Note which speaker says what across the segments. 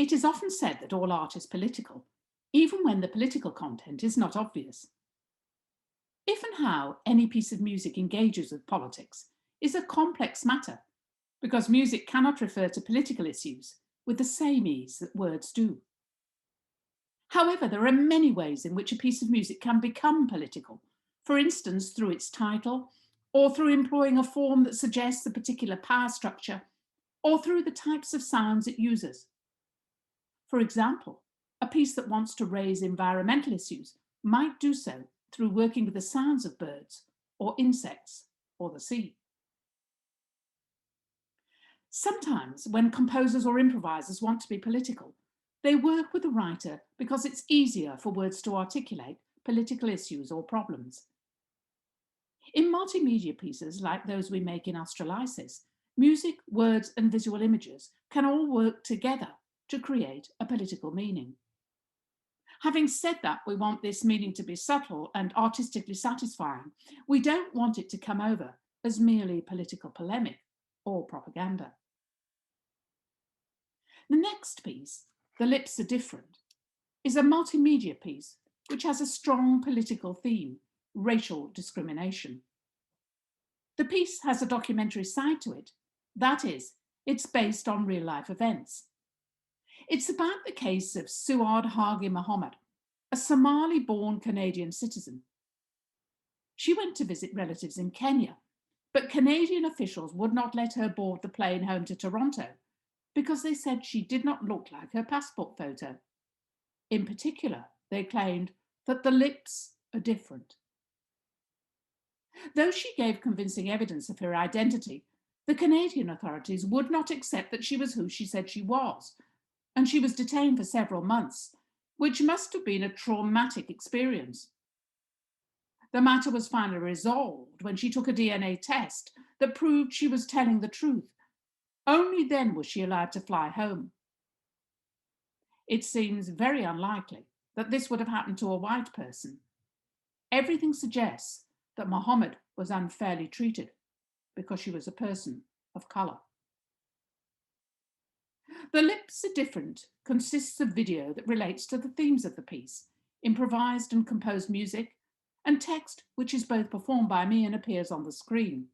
Speaker 1: It is often said that all art is political, even when the political content is not obvious. If and how any piece of music engages with politics is a complex matter, because music cannot refer to political issues with the same ease that words do. However, there are many ways in which a piece of music can become political, for instance, through its title, or through employing a form that suggests a particular power structure, or through the types of sounds it uses. For example, a piece that wants to raise environmental issues might do so through working with the sounds of birds, or insects, or the sea. Sometimes, when composers or improvisers want to be political, they work with a writer because it's easier for words to articulate political issues or problems. In multimedia pieces like those we make in austraLYSIS, music, words, and visual images can all work together to create a political meaning. Having said that, we want this meaning to be subtle and artistically satisfying. We don't want it to come over as merely political polemic or propaganda. The next piece, The Lips Are Different, is a multimedia piece which has a strong political theme, racial discrimination. The piece has a documentary side to it. That is, it's based on real-life events. It's about the case of Suad Hagi Mohammed, a Somali-born Canadian citizen. She went to visit relatives in Kenya, but Canadian officials would not let her board the plane home to Toronto because they said she did not look like her passport photo. In particular, they claimed that the lips are different. Though she gave convincing evidence of her identity, the Canadian authorities would not accept that she was who she said she was, and she was detained for several months, which must have been a traumatic experience. The matter was finally resolved when she took a DNA test that proved she was telling the truth. Only then was she allowed to fly home. It seems very unlikely that this would have happened to a white person. Everything suggests that Mohammed was unfairly treated because she was a person of colour. The Lips Are Different consists of video that relates to the themes of the piece, improvised and composed music, and text which is both performed by me and appears on the screen.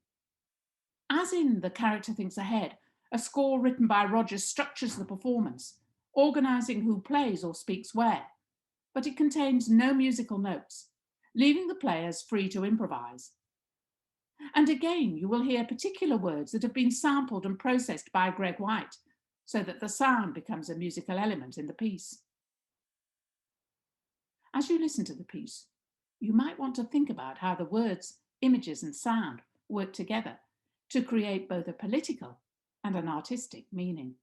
Speaker 1: As in The Character Thinks Ahead, a score written by Rogers structures the performance, organising who plays or speaks where, but it contains no musical notes, leaving the players free to improvise. And again, you will hear particular words that have been sampled and processed by Greg White, so that the sound becomes a musical element in the piece. As you listen to the piece, you might want to think about how the words, images, and sound work together to create both a political and an artistic meaning.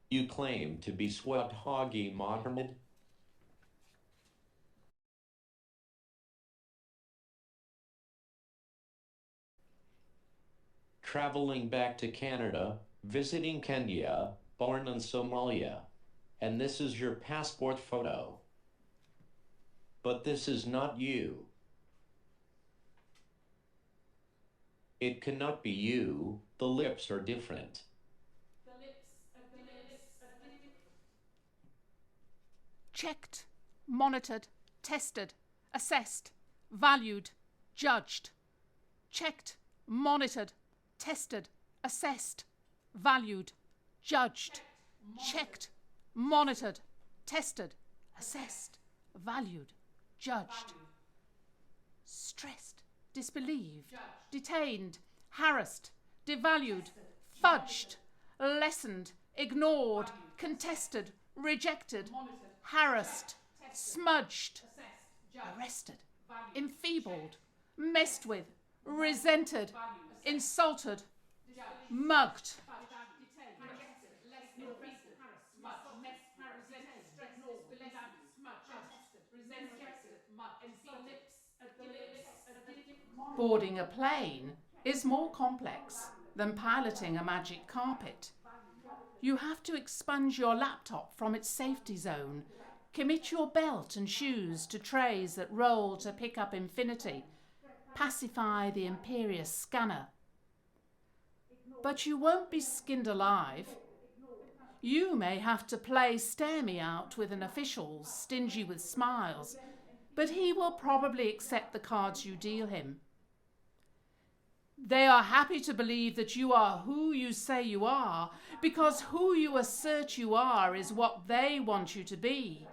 Speaker 2: You claim to be Suad Hagi Mohammed? Traveling back to Canada, visiting Kenya, born in Somalia, and this is your passport photo. But this is not you. It cannot be you. The lips are different.
Speaker 1: Checked, monitored, tested, assessed, valued, judged. Checked, monitored, tested, assessed, valued, judged. Checked, monitored, tested, assessed, valued, judged. Stressed, disbelieved, detained, harassed, devalued, fudged, lessened, ignored, contested, rejected, harassed, smudged, arrested, enfeebled, messed with, resented, insulted, mugged. Boarding a plane is more complex than piloting a magic carpet. You have to expunge your laptop from its safety zone. Commit your belt and shoes to trays that roll to pick up infinity. Pacify the imperious scanner. But you won't be skinned alive. You may have to play stare me out with an official stingy with smiles, but he will probably accept the cards you deal him. They are happy to believe that you are who you say you are, because who you assert you are is what they want you to be.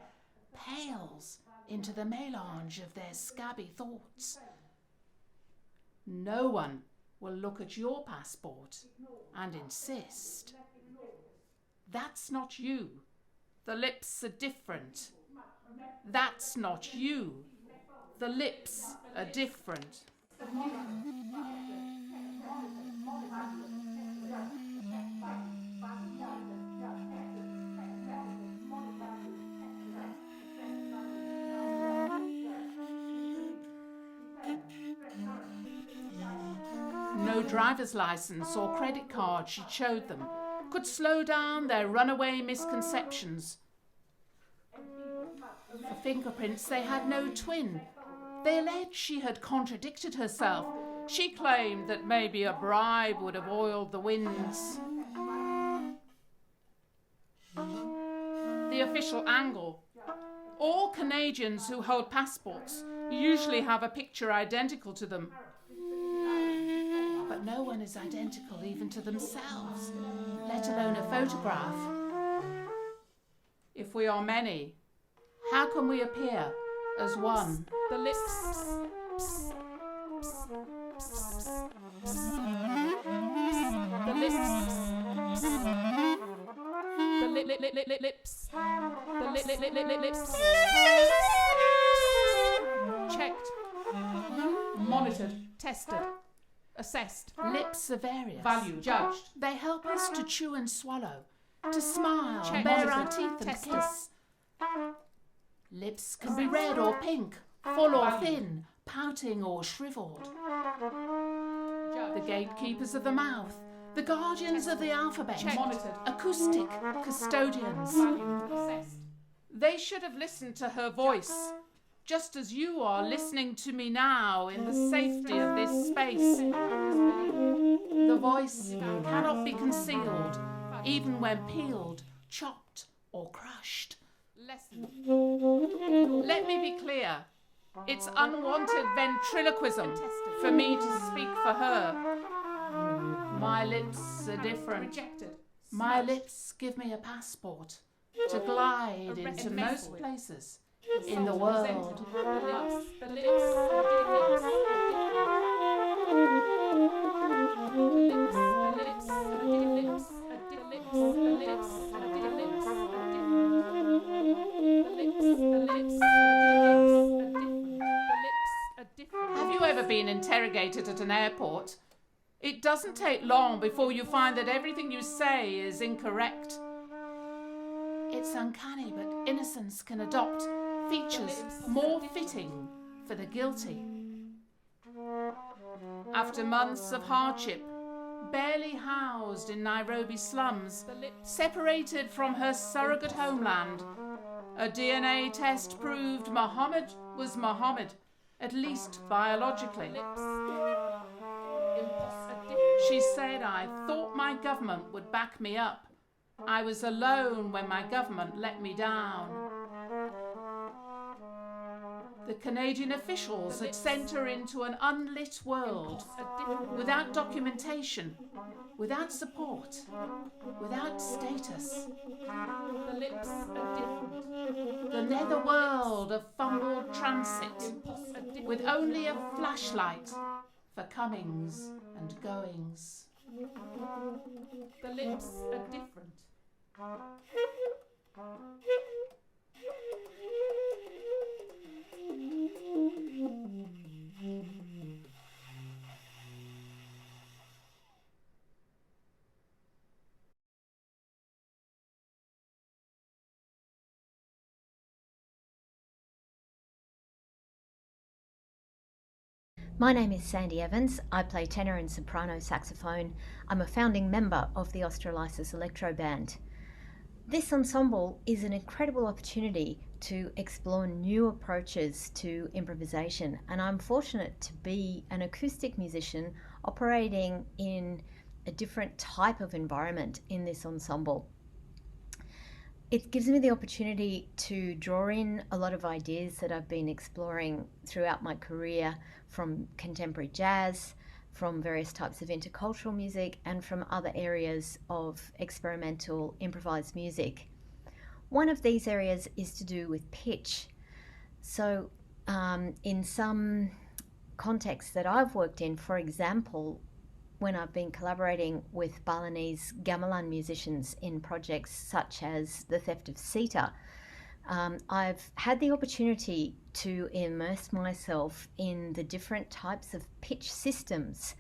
Speaker 1: Pales into the melange of their scabby thoughts. No one will look at your passport and insist. That's not you. The lips are different. That's not you. The lips are different. No driver's license or credit card she showed them could slow down their runaway misconceptions. For fingerprints, they had no twin. They alleged she had contradicted herself. She claimed that maybe a bribe would have oiled the winds. The official angle. All Canadians who hold passports usually have a picture identical to them. But no one is identical even to themselves, let alone a photograph. If we are many, how can we appear as one? The lips. The lips. The lips. The lips. Checked. Monitored. Tested. Assessed. Lips are various. Valued. Judged. They help us to chew and swallow, to smile, check, bare our teeth and kiss. Lips can be red or pink, full or thin, pouting or shriveled. The gatekeepers of the mouth, the guardians of the alphabet, monitored, acoustic, custodians. They should have listened to her voice, just as you are listening to me now in the safety of this space. The voice cannot be concealed, even when peeled, chopped, or crushed. Let me be clear. It's unwanted ventriloquism for me to speak for her. My lips are different. My lips give me a passport to glide into most places in the world. Have you ever been interrogated at an airport? It doesn't take long before you find that everything you say is incorrect. It's uncanny, but innocence can adopt features more fitting for the guilty. After months of hardship, barely housed in Nairobi slums, separated from her surrogate homeland, a DNA test proved Muhammad was Muhammad, at least biologically. She said, "I thought my government would back me up. I was alone when my government let me down." The Canadian officials had sent her into an unlit world, without documentation, without support, without status. The lips are different. The nether world of fumbled transit, with only a flashlight for comings and goings. The lips are different.
Speaker 3: My name is Sandy Evans. I play tenor and soprano saxophone. I'm a founding member of the austraLYSIS Electro Band. This ensemble is an incredible opportunity to explore new approaches to improvisation, and I'm fortunate to be an acoustic musician operating in a different type of environment in this ensemble. It gives me the opportunity to draw in a lot of ideas that I've been exploring throughout my career from contemporary jazz, from various types of intercultural music, and from other areas of experimental improvised music. One of these areas is to do with pitch. So, in some contexts that I've worked in, for example, when I've been collaborating with Balinese gamelan musicians in projects such as The Theft of Sita, I've had the opportunity to immerse myself in the different types of pitch systems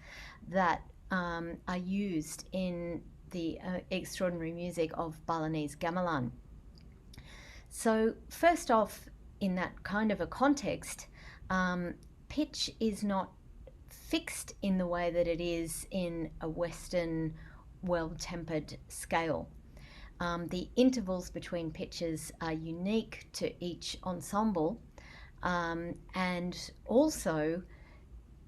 Speaker 3: that are used in the extraordinary music of Balinese gamelan. So first off, in that kind of a context, pitch is not fixed in the way that it is in a Western well-tempered scale. The intervals between pitches are unique to each ensemble, and also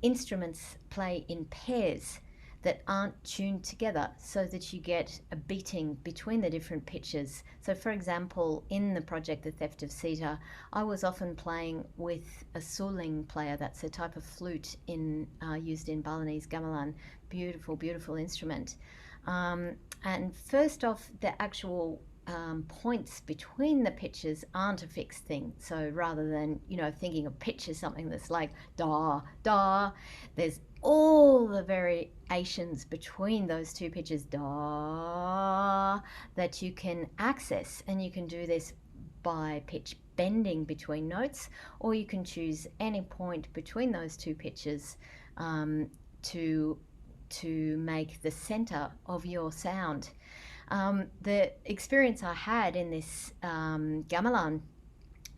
Speaker 3: instruments play in pairs that aren't tuned together so that you get a beating between the different pitches. So for example, in the project The Theft of Sita, I was often playing with a suling player. That's a type of flute used in Balinese gamelan. Beautiful, beautiful instrument. And first off, the actual points between the pitches aren't a fixed thing. So rather than, thinking of pitch as something that's like da, da, there's all the variations between those two pitches, da, that you can access. And you can do this by pitch bending between notes, or you can choose any point between those two pitches to make the center of your sound. The experience I had in this gamelan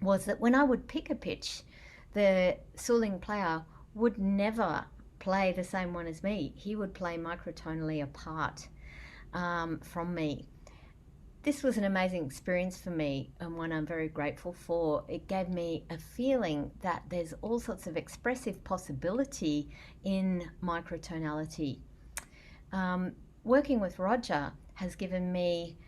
Speaker 3: was that when I would pick a pitch, the suling player would never play the same one as me. He would play microtonally apart from me. This was an amazing experience for me, and one I'm very grateful for. It gave me a feeling that there's all sorts of expressive possibility in microtonality. Working with Roger has given me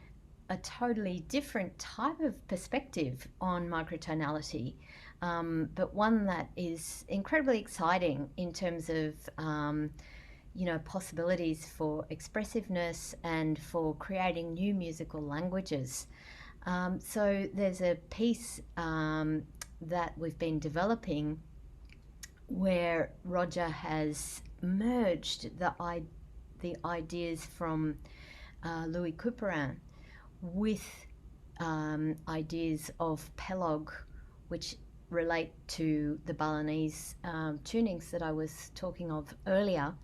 Speaker 3: a totally different type of perspective on microtonality, but one that is incredibly exciting in terms of possibilities for expressiveness and for creating new musical languages. So there's a piece that we've been developing where Roger has merged the ideas from Louis Couperin with ideas of Pelog, which relate to the Balinese tunings that I was talking of earlier,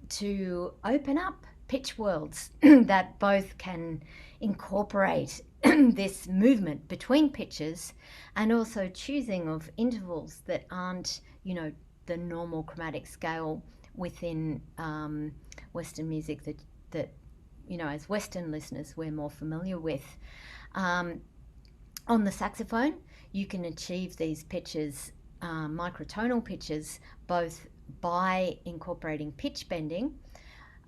Speaker 3: to open up pitch worlds that both can incorporate this movement between pitches and also choosing of intervals that aren't, the normal chromatic scale within Western music that as Western listeners we're more familiar with. On the saxophone, you can achieve these pitches, microtonal pitches, both by incorporating pitch bending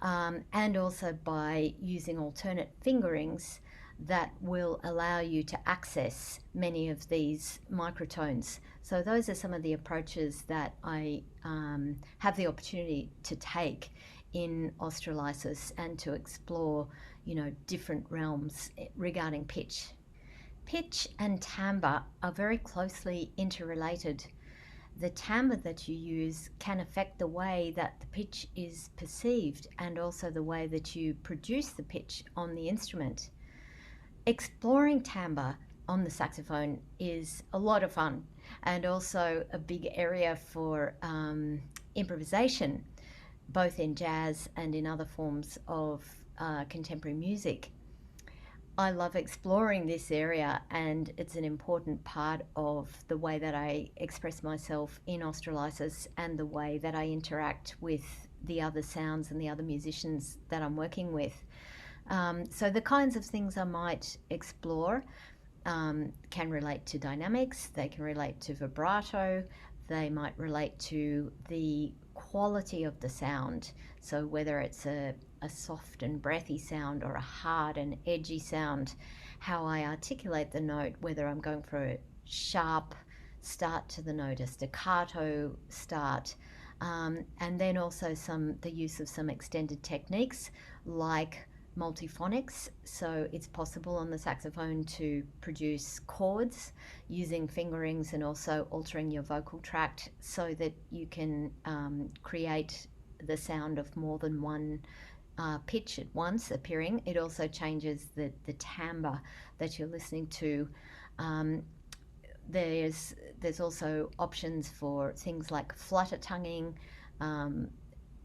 Speaker 3: and also by using alternate fingerings that will allow you to access many of these microtones. So those are some of the approaches that I have the opportunity to take in austraLYSIS and to explore, different realms regarding pitch. Pitch and timbre are very closely interrelated. The timbre that you use can affect the way that the pitch is perceived and also the way that you produce the pitch on the instrument. Exploring timbre on the saxophone is a lot of fun and also a big area for improvisation, both in jazz and in other forms of contemporary music. I love exploring this area, and it's an important part of the way that I express myself in austraLYSIS and the way that I interact with the other sounds and the other musicians that I'm working with. So the kinds of things I might explore can relate to dynamics, they can relate to vibrato, they might relate to the quality of the sound. So whether it's a soft and breathy sound or a hard and edgy sound, how I articulate the note, whether I'm going for a sharp start to the note, a staccato start, and then also the use of some extended techniques like multiphonics. So it's possible on the saxophone to produce chords using fingerings and also altering your vocal tract so that you can create the sound of more than one pitch at once appearing. It also changes the timbre that you're listening to. There's also options for things like flutter tonguing,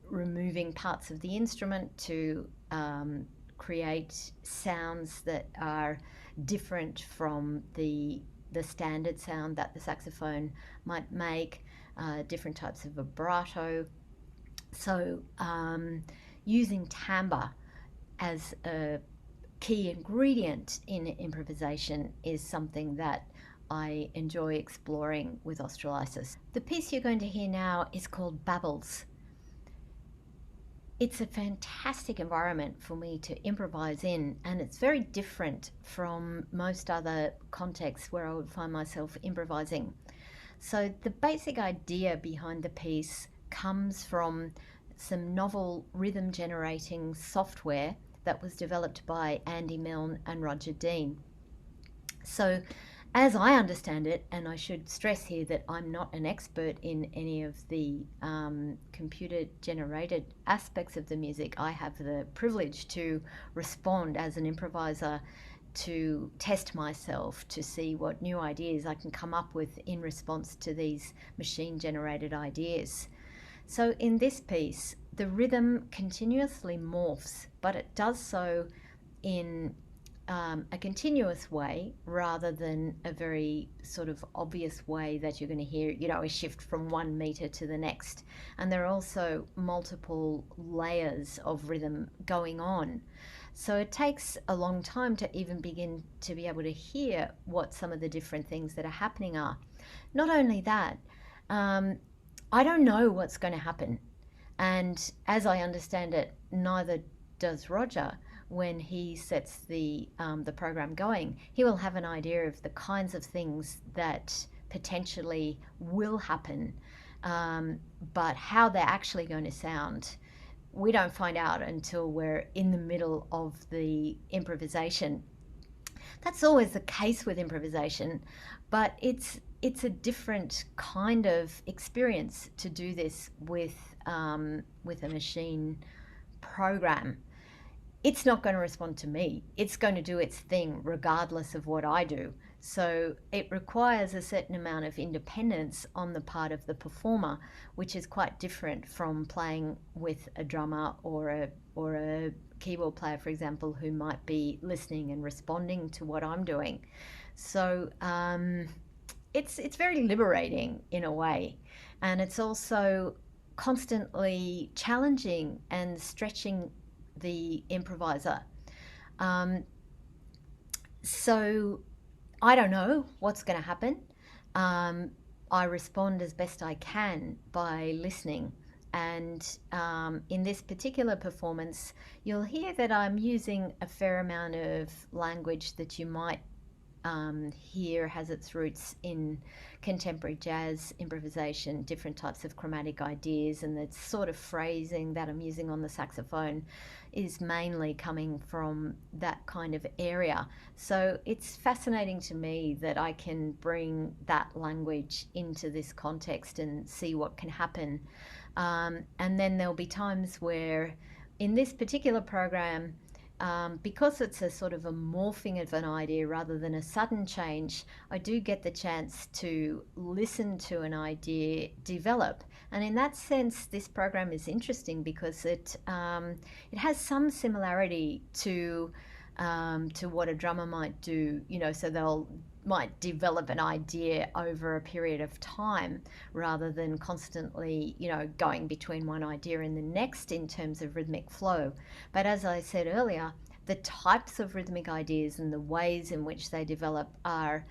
Speaker 3: removing parts of the instrument to create sounds that are different from the standard sound that the saxophone might make, different types of vibrato. So using timbre as a key ingredient in improvisation is something that I enjoy exploring with austraLYSIS. The piece you're going to hear now is called Babbles. It's a fantastic environment for me to improvise in, and it's very different from most other contexts where I would find myself improvising. So the basic idea behind the piece comes from some novel rhythm generating software that was developed by Andy Milne and Roger Dean. So as I understand it, and I should stress here that I'm not an expert in any of the computer generated aspects of the music, I have the privilege to respond as an improviser, to test myself, to see what new ideas I can come up with in response to these machine generated ideas. So in this piece, the rhythm continuously morphs, but it does so in a continuous way rather than a very sort of obvious way that you're going to hear, a shift from 1 meter to the next. And there are also multiple layers of rhythm going on. So it takes a long time to even begin to be able to hear what some of the different things that are happening are. Not only that, I don't know what's going to happen. And as I understand it, neither does Roger. When he sets the program going, he will have an idea of the kinds of things that potentially will happen, but how they're actually going to sound, we don't find out until we're in the middle of the improvisation. That's always the case with improvisation, but it's a different kind of experience to do this with a machine program. It's not going to respond to me. It's going to do its thing regardless of what I do. So it requires a certain amount of independence on the part of the performer, which is quite different from playing with a drummer or a keyboard player, for example, who might be listening and responding to what I'm doing. So it's very liberating in a way, and it's also constantly challenging and stretching the improviser. So I don't know what's going to happen. I respond as best I can by listening. And in this particular performance, you'll hear that I'm using a fair amount of language that you might hear has its roots in contemporary jazz, improvisation, different types of chromatic ideas, and the sort of phrasing that I'm using on the saxophone is mainly coming from that kind of area. So it's fascinating to me that I can bring that language into this context and see what can happen. And then there'll be times where in this particular program, because it's a sort of a morphing of an idea rather than a sudden change, I do get the chance to listen to an idea develop. And in that sense, this program is interesting because it has some similarity to to what a drummer might do, so they'll might develop an idea over a period of time rather than constantly, going between one idea and the next in terms of rhythmic flow. But as I said earlier, the types of rhythmic ideas and the ways in which they develop are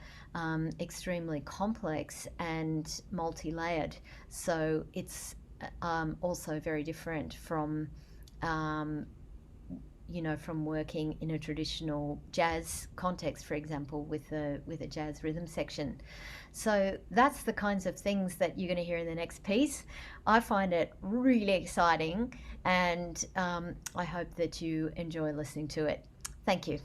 Speaker 3: extremely complex and multi-layered. So it's also very different from from working in a traditional jazz context, for example, with a jazz rhythm section. So that's the kinds of things that you're going to hear in the next piece. I find it really exciting, and I hope that you enjoy listening to it. Thank you.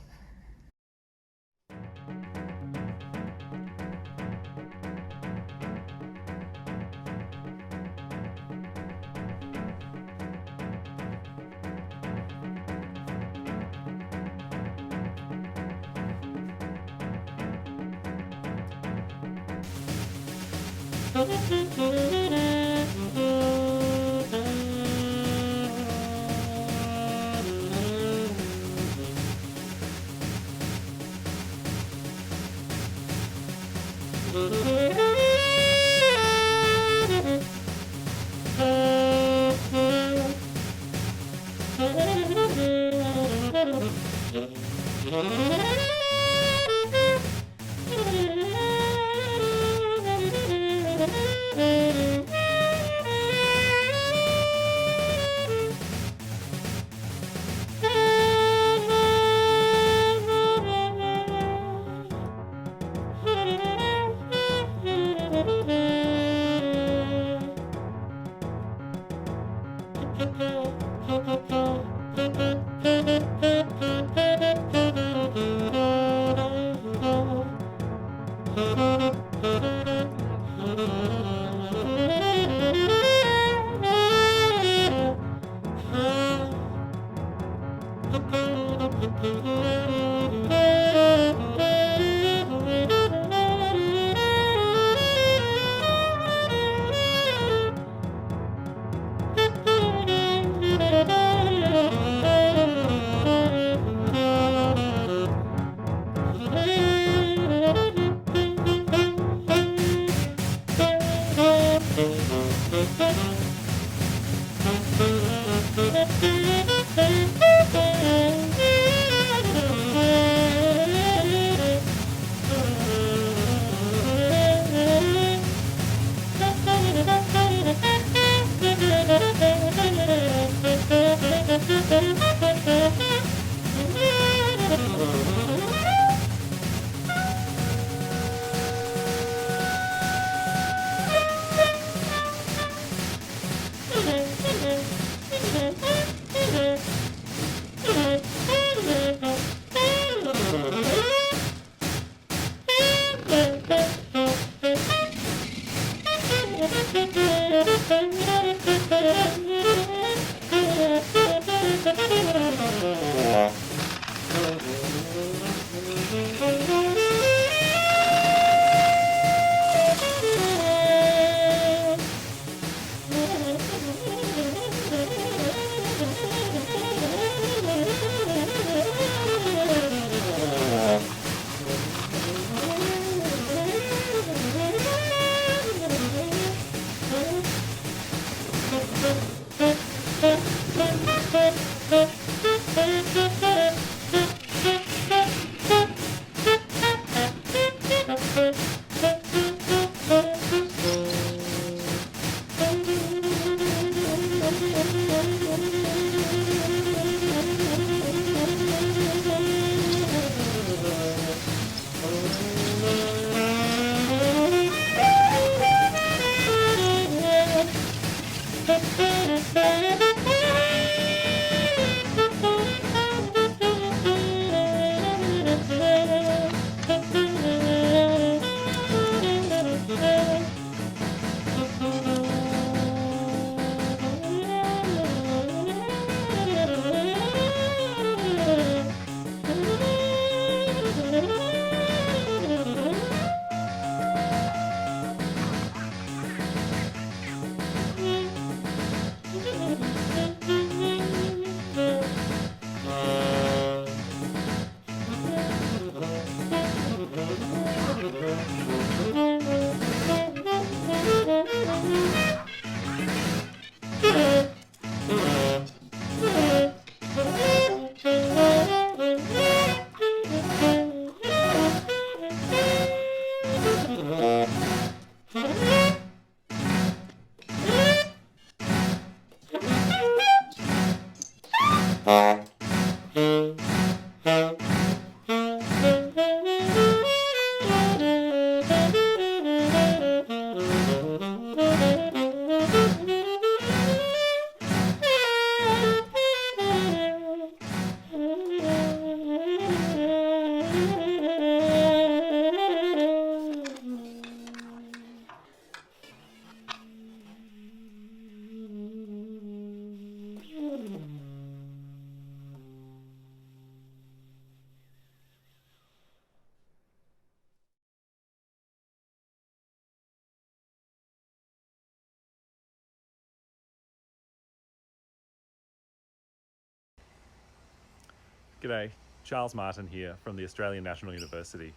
Speaker 4: G'day, Charles Martin here from the Australian National University.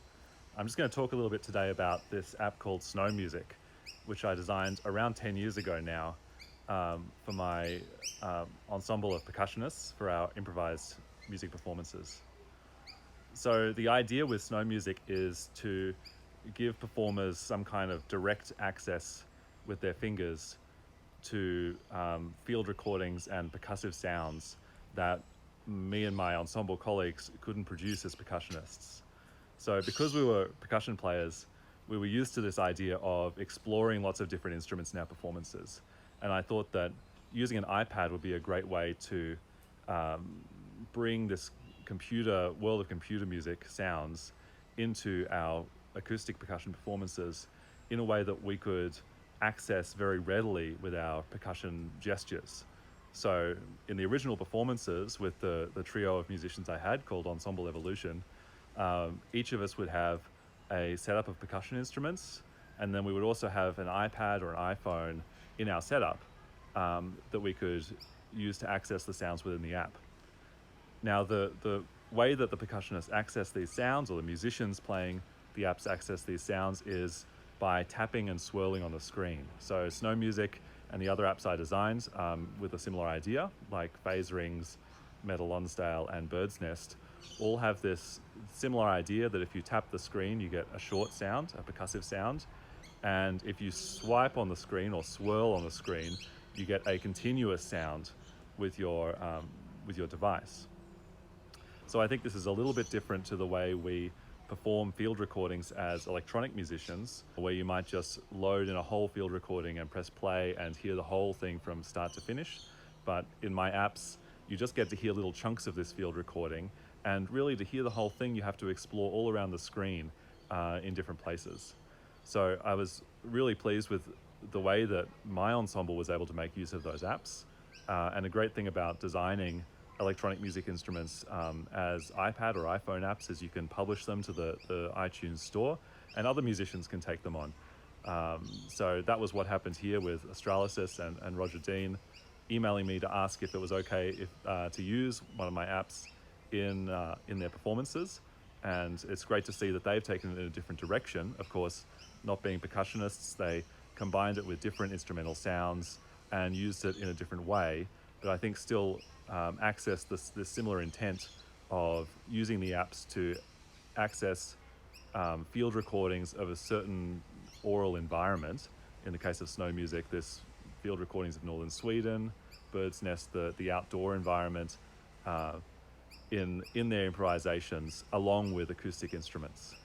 Speaker 4: I'm just going to talk a little bit today about this app called Snow Music, which I designed around 10 years ago now for my ensemble of percussionists for our improvised music performances. So the idea with Snow Music is to give performers some kind of direct access with their fingers to field recordings and percussive sounds that me and my ensemble colleagues couldn't produce as percussionists. So because we were percussion players, we were used to this idea of exploring lots of different instruments in our performances. And I thought that using an iPad would be a great way to bring this world of computer music sounds into our acoustic percussion performances in a way that we could access very readily with our percussion gestures. So in the original performances with the trio of musicians I had called Ensemble Evolution, each of us would have a setup of percussion instruments, and then we would also have an iPad or an iPhone in our setup that we could use to access the sounds within the app. Now the way that the percussionists access these sounds, or the musicians playing the apps access these sounds, is by tapping and swirling on the screen. So Snow Music and the other apps I designed with a similar idea, like Phase Rings, Metal Lonsdale and Bird's Nest, all have this similar idea that if you tap the screen, you get a short sound, a percussive sound. And if you swipe on the screen or swirl on the screen, you get a continuous sound with your device. So I think this is a little bit different to the way we perform field recordings as electronic musicians, where you might just load in a whole field recording and press play and hear the whole thing from start to finish. But in my apps, you just get to hear little chunks of this field recording, and really to hear the whole thing, you have to explore all around the screen in different places. So I was really pleased with the way that my ensemble was able to make use of those apps. And a great thing about designing electronic music instruments as iPad or iPhone apps is you can publish them to the iTunes store, and other musicians can take them on. So that was what happened here with austraLYSIS and Roger Dean emailing me to ask if it was okay to use one of my apps in their performances. And it's great to see that they've taken it in a different direction. Of course, not being percussionists, they combined it with different instrumental sounds and used it in a different way, but I think still access this similar intent of using the apps to access field recordings of a certain aural environment. In the case of Snow Music, this field recordings of northern Sweden, Bird's Nest, the outdoor environment in their improvisations, along with acoustic instruments.